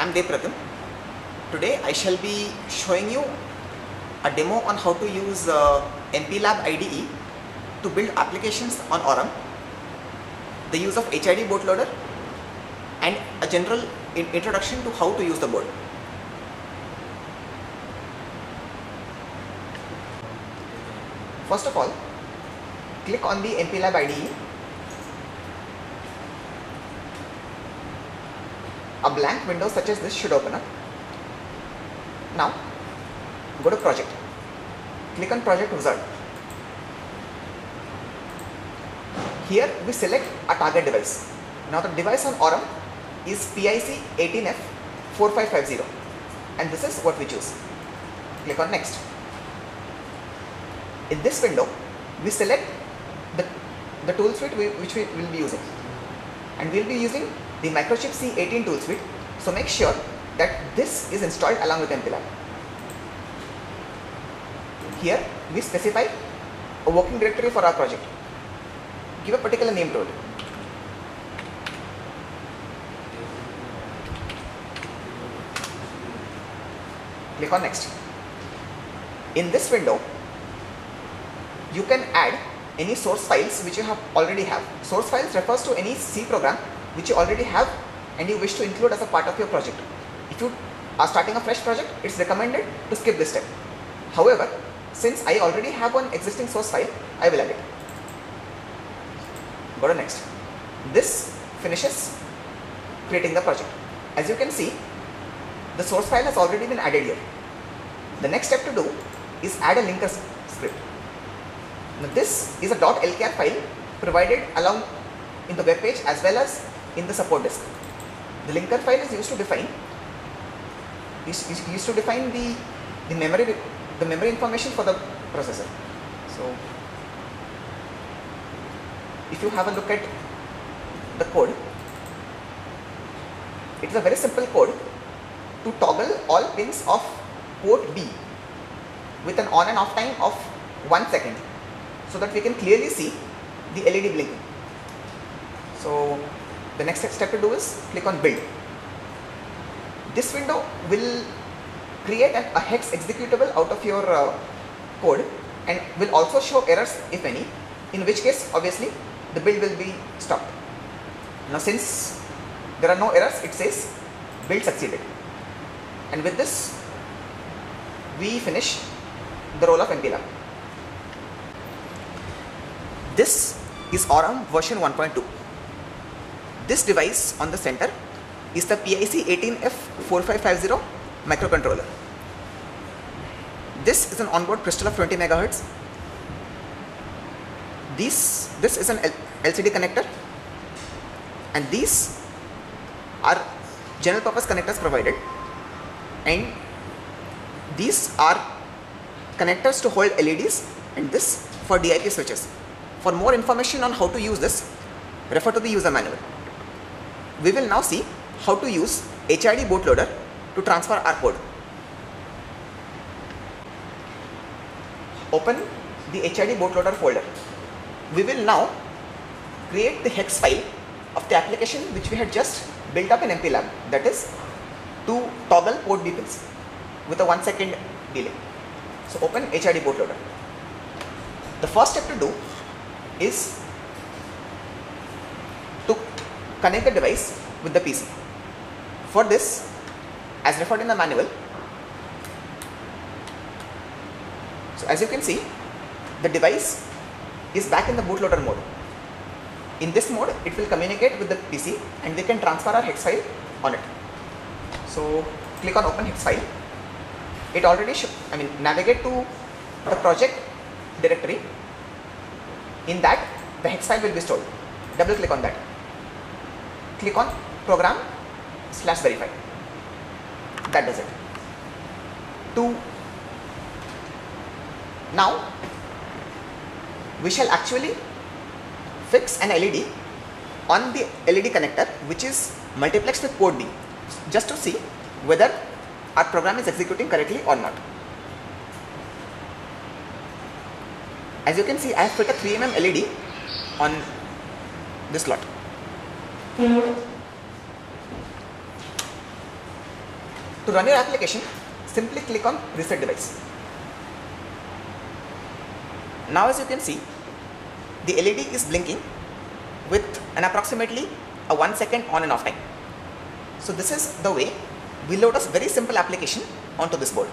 am Dev Pratim. Today I shall be showing you a demo on how to use MPLAB IDE to build applications on Aurum, the use of HID bootloader, and a general introduction to how to use the board. First of all, click on the MPLAB IDE. A blank window such as this should open up. Now, go to Project. Click on Project Wizard. Here we select a target device. Now the device on Aurum is PIC 18F4550, and this is what we choose. Click on Next. In this window, we select the tool suite which we will be using, and we will be using the Microchip C18 tool suite. So make sure that this is installed along with MPLAB. Here we specify a working directory for our project. Give a particular name to it. Click on Next. In this window, you can add any source files which you already have. Source files refers to any C program which you already have and you wish to include as a part of your project. If you are starting a fresh project, it's recommended to skip this step. However, since I already have one existing source file, I will add it. Go to Next. This finishes creating the project. As you can see, the source file has already been added here. The next step to do is add a linker script. Now this is a .lkr file provided along in the web page as well as in the support disk. The linker file is used to define the memory information for the processor. So if you have a look at the code, it is a very simple code to toggle all pins of port B with an on and off time of 1 second, so that we can clearly see the LED blinking. So the next step to do is click on Build. This window will create a hex executable out of your code and will also show errors if any, in which case obviously the build will be stopped. Now since there are no errors, it says build succeeded, and with this we finish the role of MPLAB. This is Aurum version 1.2. This device on the center is the PIC 18F4550 microcontroller. This is an onboard crystal of 20 MHz. This is an LCD connector, and these are general purpose connectors provided, and these are connectors to hold LEDs, and this for DIP switches. For more information on how to use this, refer to the user manual. We will now see how to use HID bootloader to transfer our code. Open the HID bootloader folder. We will now create the hex file of the application which we had just built up in MPLAB, that is to toggle port B pins with a 1 second delay. So open HID bootloader. The first step to do is to connect the device with the PC. For this, as referred in the manual, so as you can see, the device is back in the bootloader mode. In this mode, it will communicate with the PC and we can transfer our hex file on it. So click on open hex file. It already navigate to the project directory. In that, the hex file will be stored. Double click on that. Click on program/verify. That does it. Now we shall actually fix an LED on the LED connector which is multiplexed with port B, just to see whether our program is executing correctly or not. As you can see, I have put a 3 mm LED on this slot. To run your application, simply click on reset device. Now as you can see, the LED is blinking with an approximately a 1 second on and off time. So this is the way we load a very simple application onto this board.